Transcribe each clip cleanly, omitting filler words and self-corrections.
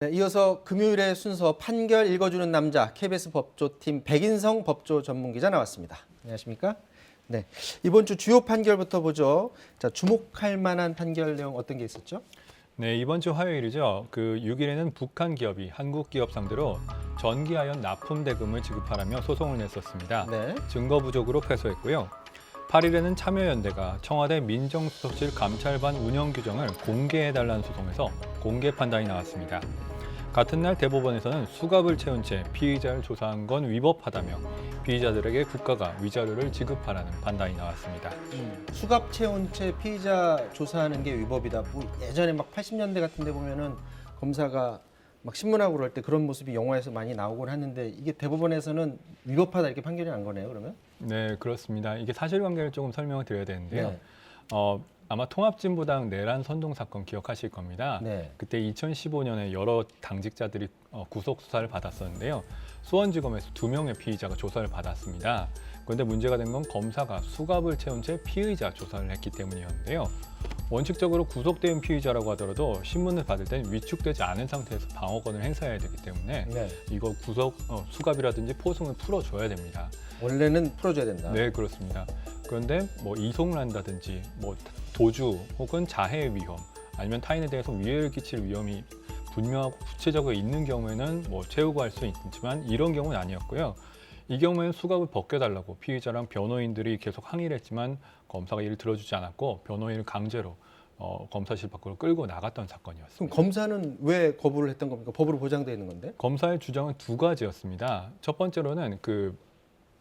네, 이어서 금요일의 순서 판결 읽어주는 남자 KBS 법조팀 백인성 법조 전문기자 나왔습니다. 안녕하십니까? 네, 이번 주 주요 판결부터 보죠. 자, 주목할 만한 판결 내용 어떤 게 있었죠? 네, 이번 주 화요일이죠. 그 6일에는 북한 기업이 한국 기업 상대로 전기하연 납품 대금을 지급하라며 소송을 냈었습니다. 네. 증거 부족으로 패소했고요. 8일에는 참여연대가 청와대 민정수석실 감찰반 운영 규정을 공개해달라는 소송에서 공개 판단이 나왔습니다. 같은 날 대법원에서는 수갑을 채운 채 피의자를 조사한 건 위법하다며 피의자들에게 국가가 위자료를 지급하라는 판단이 나왔습니다. 수갑 채운 채 피의자 조사하는 게 위법이다. 뭐 예전에 막 80년대 같은 데 보면은 검사가 막 신문하고 그럴 때 그런 모습이 영화에서 많이 나오곤 하는데 이게 대법원에서는 위법하다 이렇게 판결이 난 거네요, 그러면? 네, 그렇습니다. 이게 사실관계를 조금 설명을 드려야 되는데요. 네. 아마 통합진보당 내란 선동 사건 기억하실 겁니다. 네. 그때 2015년에 여러 당직자들이 구속 수사를 받았었는데요. 수원지검에서 2명의 피의자가 조사를 받았습니다. 그런데 문제가 된 건 검사가 수갑을 채운 채 피의자 조사를 했기 때문이었는데요. 원칙적으로 구속된 피의자라고 하더라도 신문을 받을 땐 위축되지 않은 상태에서 방어권을 행사해야 되기 때문에 네. 이거 수갑이라든지 포승을 풀어줘야 됩니다. 원래는 풀어줘야 된다. 네, 그렇습니다. 그런데 뭐 이송을 한다든지 뭐 도주 혹은 자해의 위험 아니면 타인에 대해서 위해를 끼칠 위험이 분명하고 구체적으로 있는 경우에는 뭐 채우고 할 수 있지만 이런 경우는 아니었고요. 이 경우에는 수갑을 벗겨달라고 피의자랑 변호인들이 계속 항의를 했지만 검사가 이를 들어주지 않았고 변호인을 강제로 검사실 밖으로 끌고 나갔던 그럼 사건이었습니다. 검사는 왜 거부를 했던 겁니까? 법으로 보장되어 있는 건데? 검사의 주장은 두 가지였습니다. 첫 번째로는 그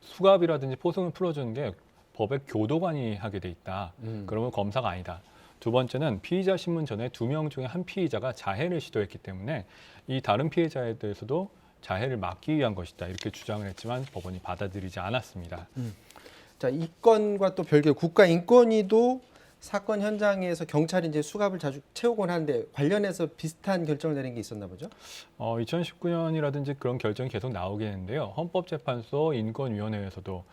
수갑이라든지 포승을 풀어주는 게 법의 교도관이 하게 돼 있다. 그러면 검사가 아니다. 두 번째는 피의자 신문 전에 2명 중에 한 피의자가 자해를 시도했기 때문에 이 다른 피해자에 대해서도 자해를 막기 위한 것이다. 이렇게 주장을 했지만 법원이 받아들이지 않았습니다. 자, 이 건과 또 별개 국가인권위도 사건 현장에서 경찰이 이제 수갑을 자주 채우곤 하는데 관련해서 비슷한 결정을 내린 게 있었나 보죠? 2019년이라든지 그런 결정이 계속 나오긴 했는데요. 헌법재판소 인권위원회에서도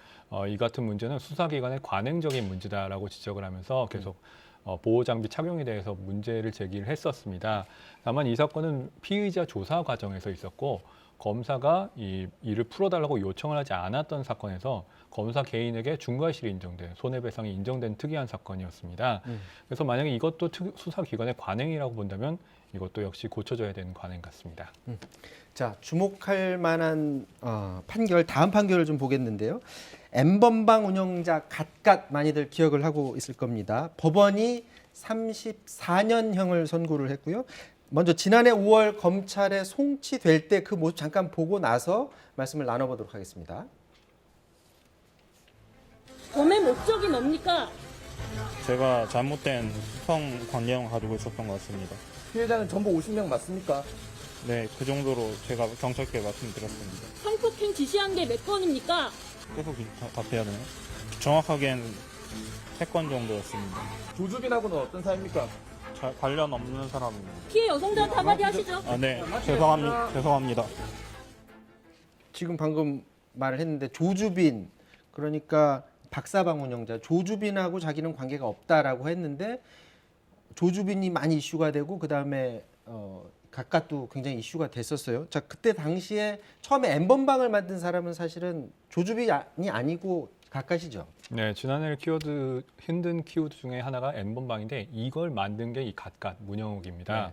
이 같은 문제는 수사기관의 관행적인 문제다라고 지적을 하면서 계속 보호장비 착용에 대해서 문제를 제기를 했었습니다. 다만 이 사건은 피의자 조사 과정에서 있었고 검사가 이 일을 풀어달라고 요청을 하지 않았던 사건에서 검사 개인에게 중과실이 인정된 손해배상이 인정된 특이한 사건이었습니다. 그래서 만약에 이것도 수사기관의 관행이라고 본다면 이것도 역시 고쳐져야 되는 관행 같습니다. 자, 주목할 만한 판결, 다음 판결을 좀 보겠는데요. N번방 운영자 갓갓 많이들 기억을 하고 있을 겁니다. 법원이 34년형을 선고를 했고요. 먼저 지난해 5월 검찰에 송치될 때 그 모습 잠깐 보고 나서 말씀을 나눠보도록 하겠습니다. 범의 목적이 뭡니까? 제가 잘못된 성관념을 가지고 있었던 것 같습니다. 피해자는 전부 50명 맞습니까? 네, 그 정도로 제가 경찰께 말씀드렸습니다. 성폭행 지시한 게 몇 건입니까? 계속 답해야 되나요? 정확하게는 3건 정도였습니다. 조주빈하고는 어떤 사이입니까? 잘 관련 없는 사람입니다. 피해 여성들한테 한마디 하시죠. 아, 네, 죄송합니다. 지금 방금 말을 했는데 조주빈, 그러니까 박사방 운영자 조주빈하고 자기는 관계가 없다라고 했는데 조주빈이 많이 이슈가 되고 그다음에 갓갓도 굉장히 이슈가 됐었어요. 자, 그때 당시에 처음에 N번방을 만든 사람은 사실은 조주빈이 아니고 갓갓이죠. 네, 지난해 힘든 키워드 중에 하나가 N번방인데 이걸 만든 게 이 갓갓 문영욱입니다.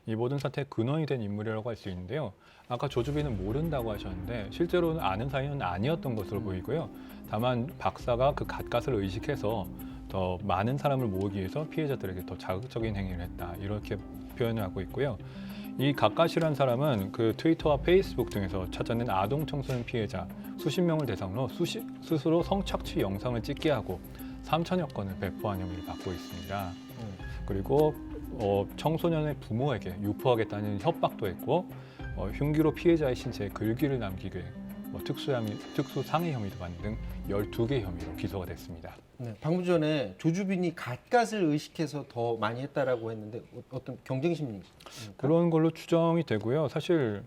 이 모든 사태의 근원이 된 인물이라고 할 수 있는데요. 아까 조주빈은 모른다고 하셨는데 실제로는 아는 사이는 아니었던 것으로 보이고요. 다만 박사가 그 갓갓을 의식해서 더 많은 사람을 모으기 위해서 피해자들에게 더 자극적인 행위를 했다. 이렇게 표현을 하고 있고요. 이 갓갓이란 사람은 그 트위터와 페이스북 등에서 찾아낸 아동 청소년 피해자 수십 명을 대상으로 스스로 성착취 영상을 찍게 하고 3천여 건을 배포한 혐의를 받고 있습니다. 그리고 청소년의 부모에게 유포하겠다는 협박도 했고 흉기로 피해자의 신체에 글귀를 남기게 특수상해 혐의도 받는 등 12개 혐의로 기소가 됐습니다. 네, 방금 전에 조주빈이 갓갓을 의식해서 더 많이 했다라고 했는데 어떤 경쟁 심리? 그런 걸로 추정이 되고요. 사실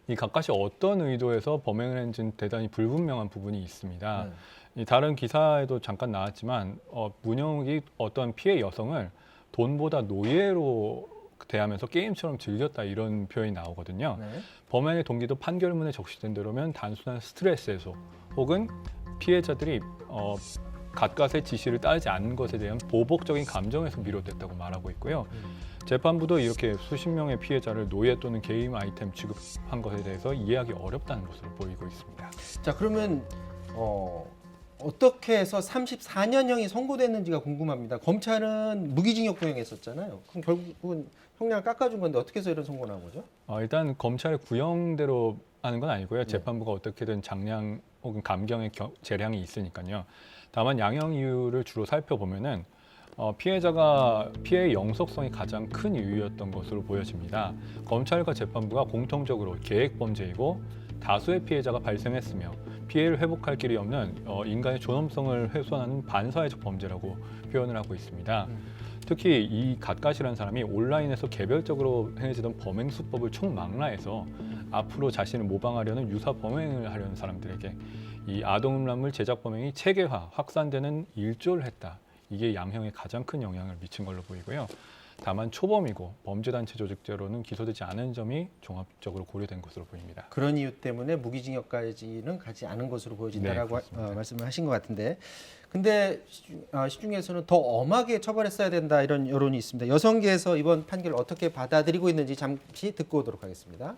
이 갓갓이 어떤 의도에서 범행을 했는지는 대단히 불분명한 부분이 있습니다. 이 다른 기사에도 잠깐 나왔지만 문영욱이 어떤 피해 여성을 돈보다 노예로 대하면서 게임처럼 즐겼다 이런 표현이 나오거든요. 네. 범행의 동기도 판결문에 적시된 대로면 단순한 스트레스 해소 혹은 피해자들이 갓갓의 지시를 따르지 않는 것에 대한 보복적인 감정에서 비롯됐다고 말하고 있고요. 재판부도 이렇게 수십 명의 피해자를 노예 또는 게임 아이템 취급한 것에 대해서 이해하기 어렵다는 것으로 보이고 있습니다. 자, 그러면 어떻게 해서 34년형이 선고됐는지가 궁금합니다. 검찰은 무기징역 구형했었잖아요. 그럼 결국은 형량을 깎아준 건데 어떻게 해서 이런 선고가 나온 거죠? 일단 검찰의 구형대로 하는 건 아니고요. 재판부가 어떻게든 장량 혹은 감경의 재량이 있으니까요. 다만 양형 이유를 주로 살펴보면은 피해자가 피해의 영속성이 가장 큰 이유였던 것으로 보여집니다. 검찰과 재판부가 공통적으로 계획 범죄이고 다수의 피해자가 발생했으며 피해를 회복할 길이 없는 인간의 존엄성을 훼손하는 반사회적 범죄라고 표현을 하고 있습니다. 특히 이 갓갓이라는 사람이 온라인에서 개별적으로 행해지던 범행 수법을 총망라해서 앞으로 자신을 모방하려는 유사 범행을 하려는 사람들에게 이 아동음란물 제작 범행이 체계화, 확산되는 일조를 했다. 이게 양형에 가장 큰 영향을 미친 걸로 보이고요. 다만 초범이고 범죄단체 조직죄로는 기소되지 않은 점이 종합적으로 고려된 것으로 보입니다. 그런 이유 때문에 무기징역까지는 가지 않은 것으로 보여진다라고 말씀을 하신 것 같은데, 근데 시중에서는 더 엄하게 처벌했어야 된다 이런 여론이 있습니다. 여성계에서 이번 판결을 어떻게 받아들이고 있는지 잠시 듣고 오도록 하겠습니다.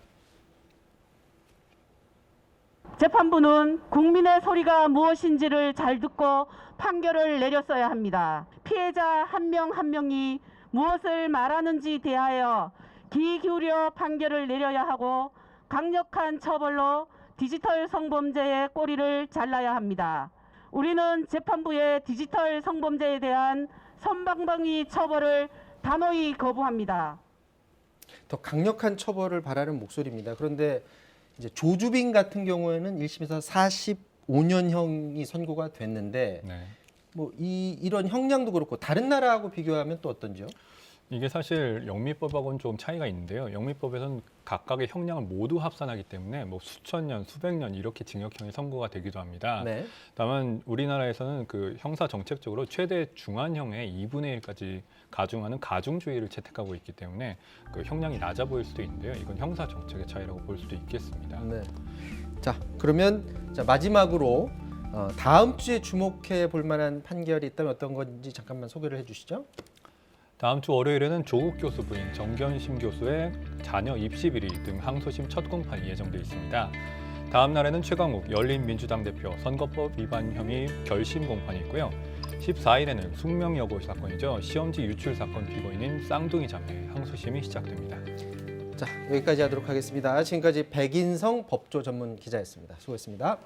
재판부는 국민의 소리가 무엇인지를 잘 듣고 판결을 내렸어야 합니다. 피해자 한 명 한 명이 무엇을 말하는지 대하여 귀 기울여 판결을 내려야 하고 강력한 처벌로 디지털 성범죄의 꼬리를 잘라야 합니다. 우리는 재판부의 디지털 성범죄에 대한 선방망이 처벌을 단호히 거부합니다. 더 강력한 처벌을 바라는 목소리입니다. 그런데 이제 조주빈 같은 경우에는 1심에서 45년형이 선고가 됐는데 네. 뭐 이런 형량도 그렇고 다른 나라하고 비교하면 또 어떤지요? 이게 사실 영미법하고는 좀 차이가 있는데요. 영미법에서는 각각의 형량을 모두 합산하기 때문에 뭐 수천 년, 수백 년 이렇게 징역형이 선고가 되기도 합니다. 네. 다만 우리나라에서는 그 형사 정책적으로 최대 중한형의 2분의 1까지 가중하는 가중주의를 채택하고 있기 때문에 그 형량이 낮아 보일 수도 있는데요. 이건 형사 정책의 차이라고 볼 수도 있겠습니다. 네. 자, 그러면 마지막으로 다음 주에 주목해 볼 만한 판결이 있다면 어떤 건지 잠깐만 소개를 해주시죠. 다음 주 월요일에는 조국 교수 부인 정견심 교수의 자녀 입시 비리 등 항소심 첫 공판이 예정돼 있습니다. 다음 날에는 최강욱 열린민주당 대표 선거법 위반 혐의 결심 공판이 있고요. 14일에는 숙명여고 사건이죠. 시험지 유출 사건 피고인인 쌍둥이 자매 항소심이 시작됩니다. 자, 여기까지 하도록 하겠습니다. 지금까지 백인성 법조 전문 기자였습니다. 수고했습니다.